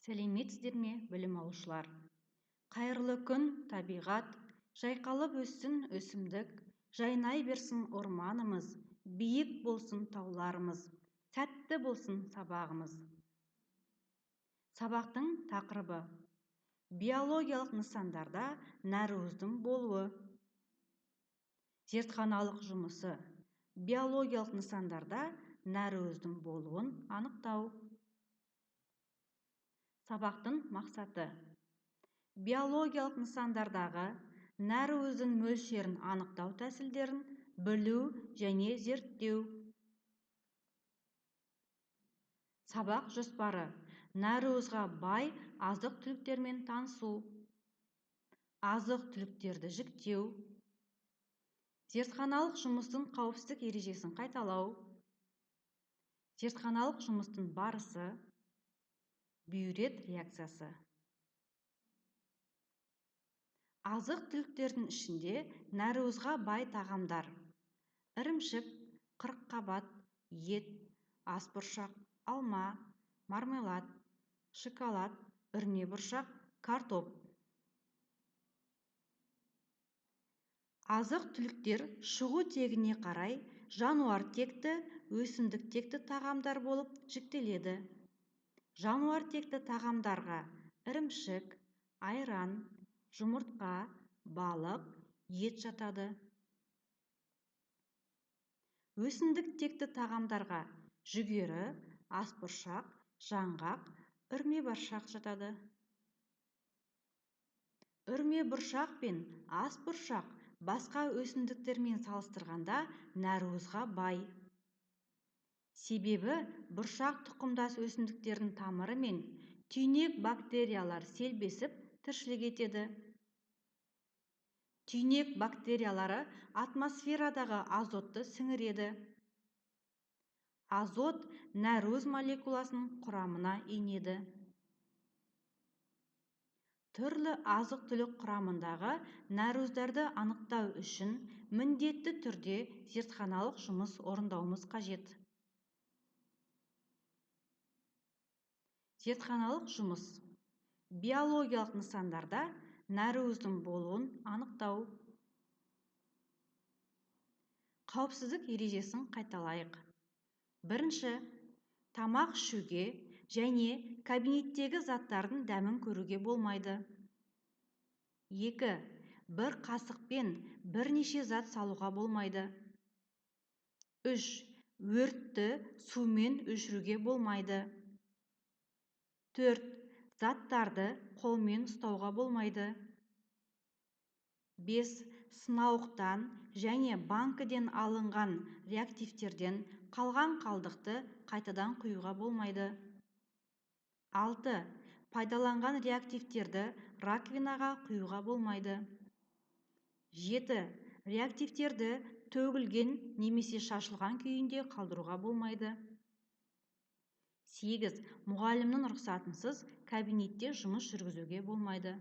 Сәлеметсіздер ме, білім алушылар? Қайырлы күн, табиғат, жайқалып өссін өсімдік, жайнай берсін орманымыз, биік болсын тауларымыз, сәтті болсын сабағымыз. Сабақтың тақырыбы: биологиялық нысандарда нәруыздың болуы. Зертханалық жұмысы: биологиялық нысандарда нәруыздың болуын анықтау. Сабақтың мақсаты: биологиялық нысандардағы нәруыздың мөлшерін анықтау тәсілдерін білу және зерттеу. Сабақ жоспары: нәруызға бай азық-түліктермен танысу, азық-түліктерді жіктеу, зертханалық жұмыстың қауіпсіздік ережесін қайталау, зертханалық жұмыстың барысы, бюрет реакциясы. Азық-түліктердің ішінде нәруызға бай тағамдар: ірімшік, қырыққабат, ет, асбұршақ, алма, мармелад, шоколад, үрме-бұршақ, картоп. Азық-түліктер шығу тегіне қарай жануар текті, өсімдік текті тағамдар болып жіктеледі. Жануар текті тағамдарға ірімшік, айран, жұмыртқа, балық, ет жатады. Өсімдік текті тағамдарға жүгері, асбұршақ, жаңғақ, үрме-бұршақ жатады. Үрме-бұршақ пен асбұршақ басқа өсімдіктермен салыстырғанда нәруызға бай. Себебі бұршақ тұқымдас өсімдіктердің тамыры мен түйнек бактериялар селбесіп тіршілік етеді. Түйнек бактериялары атмосферадағы азотты сіңіреді. Азот нәруыз молекуласының құрамына енеді. Түрлі азық-түлік құрамындағы нәруыздарды анықтау үшін міндетті түрде зертханалық жұмыс орындауымыз қажет. Зертханалық жұмыс: биологиялық нысандарда нәруыздың болуын анықтау. Қауіпсіздік ережесін қайталайық. Бірінші, тамақ ішуге және кабинеттегі заттардың дәмін көруге болмайды. 2. Бір қасықпен бірнеше зат салуға болмайды. 3. Өртті сумен өшіруге болмайды. 4. Заттарды қолмен ұстауға болмайды. 5. Сынауықтан және банкіден алынған реактивтерден қалған қалдықты қайтадан құюға болмайды. 6. Пайдаланған реактивтерді раковинаға құюға болмайды. 7. Реактивтерді төгілген немесе шашылған күйінде қалдыруға болмайды. 8. Мұғалімнің рұқсатынсыз кабинетте жұмыс жүргізуге болмайды.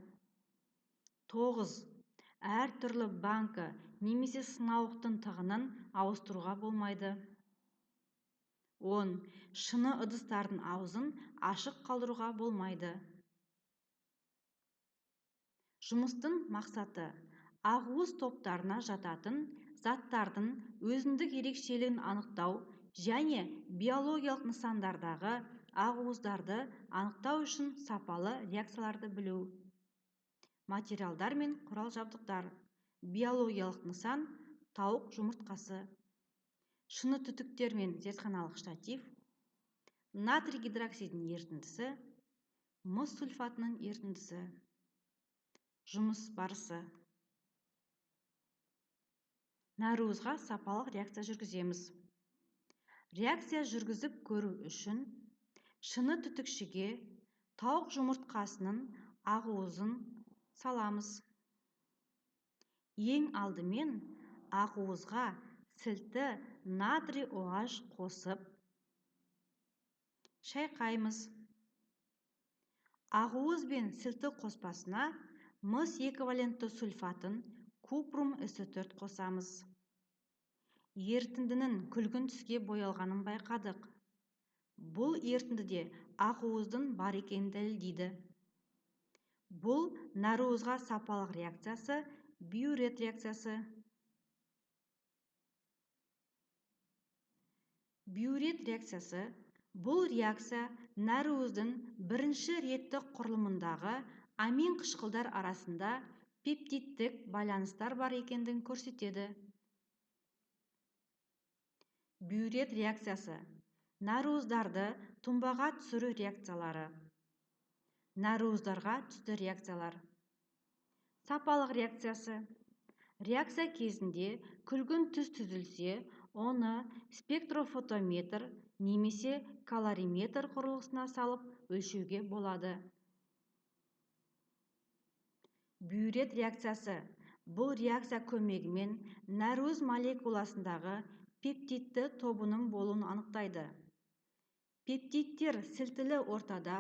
9. Әртүрлі банкі немесе сынауықтың тығынын ауыстыруға болмайды. 10. Шыны ыдыстардың аузын ашық қалдыруға болмайды. Жұмыстың мақсаты: ақуыз топтарына жататын заттардың өзіндік ерекшелігін анықтау және биологиялық нысандардағы ақуыздарды анықтау үшін сапалы реакцияларды білу. Материалдар мен құрал-жабдықтар: биологиялық нысан, тауық жұмыртқасы, шыны түтіктер мен зертханалық штатив, натрий гидроксидінің ерітіндісі, мыс сульфатының ерітіндісі. Жұмыс барысы: нәруызға сапалық реакция жүргіземіз. Реакция жүргізіп көру үшін шыны түтікшіге тауық жұмыртқасының ақуызын саламыз. Ең алдымен ақуызға сілті натрий OH қосып шайқаймыз. Ақуыз бен сілті қоспасына мыс эквивалентті сульфатын купрум С4 қосамыз. Ерітіндінің күлгін түске боялғанын байқадық. Бұл ерітіндіде ақуыздың бар екенін дәлелдейді. Бұл нариузға сапалық реакциясы биурет реакциясы. Биурет реакциясы бұл реакция нариуздың бірінші реттік құрылымындағы амин қышқылдар арасында пептидтік байланыстар бар екендігін көрсетеді. Биурет реакциясы нариуздарды тұнбаға түсіру реакциялары. Нариуздарға түсті реакциялар. Сапалық реакциясы. Реакция кезінде күлгін түс түзілсе, оны спектрофотометр немесе калориметр құрылғысына салып өлшеуге болады. Биурет реакциясы. Бұл реакция көмегімен нариуз молекуласындағы пептидті тобының болуын анықтайды. Пептидтер сілтілі ортада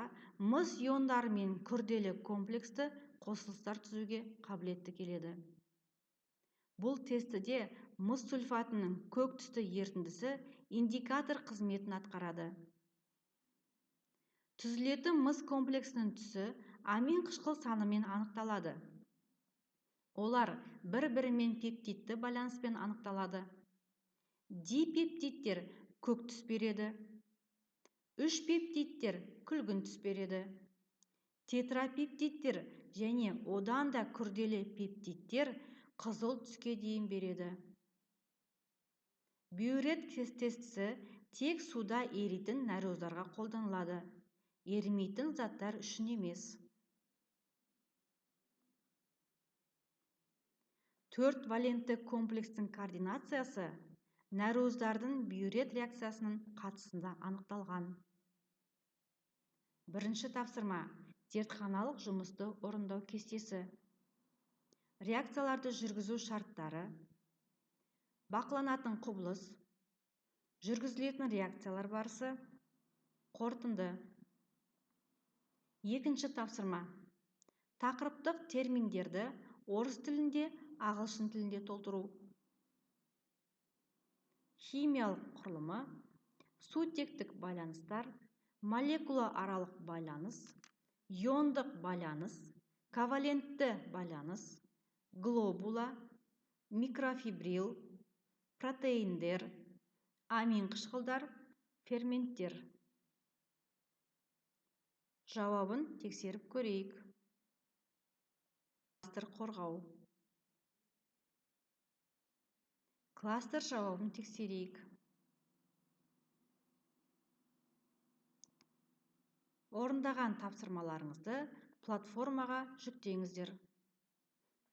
мыс иондарымен күрделі комплексті қосылыстар түзуге қабілетті келеді. Бұл тестіде мыс сульфатының көк түсті ерітіндісі индикатор қызметін атқарады. Түзілетін мыс комплексінің түсі амин қышқыл санымен анықталады. Олар бір-бірімен пептидті байланыспен анықталады. Дипептидтер көк түс береді. Үш пептидтер күлгін түс береді. Тетрапептидтер және одан да күрделі пептидтер қызыл түске дейін береді. Биурет тестісі тек суда еритін нариуздарға қолданылады, ерімейтін заттар үшін емес. 4 валентті комплекстің координациясы нариуздардың биурет реакциясының қатысында анықталған. Бірінші тапсырма. Зертханалық жұмысты орындау кестесі. Реакцияларды жүргізу шарттары. Бақыланатын құбылыс. Жүргізілетін реакциялар барысы. Қорытынды. Екінші тапсырма. Тақырыптық терминдерді орыс тілінде, ағылшын тілінде толтыру. Химиялық құрылымы, сутектік байланыстар, молекула аралық байланыс, иондық байланыс, ковалентті байланыс, глобула, микрофибрил, протеиндер, амин қышқылдар, ферменттер. Жауабын тексеріп көрейік. Кластер қорғау. Кластер жауабын тексерейік. Орындаған тапсырмаларыңызды платформаға жүктеңіздер.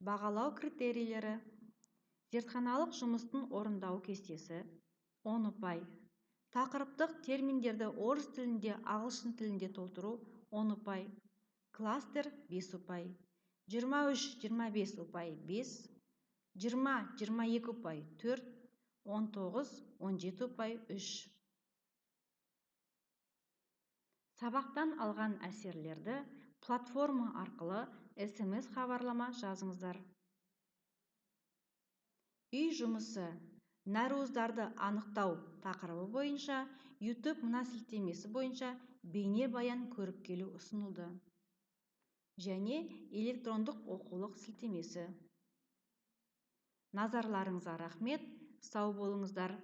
Бағалау критерийлері. Зертханалық жұмыстың орындау кестесі 10 ұпай. Тақырыптық терминдерді орыс тілінде, ағылшын тілінде толтыру 10 ұпай. Кластер 5 ұпай. 23-25 ұпай 5. 20-22 ұпай 4. 19-17 ұпай 3. Сабақтан алған әсерлерді платформа арқылы SMS хабарлама жазыңыздар. Үй жұмысы. Нариуздарды анықтау тақырыбы бойынша YouTube мына сілтемесі бойынша бейне баян көріп келу ұсынылды. Және электрондық оқулық сілтемесі. Назарларыңызға рахмет, сау болыңыздар.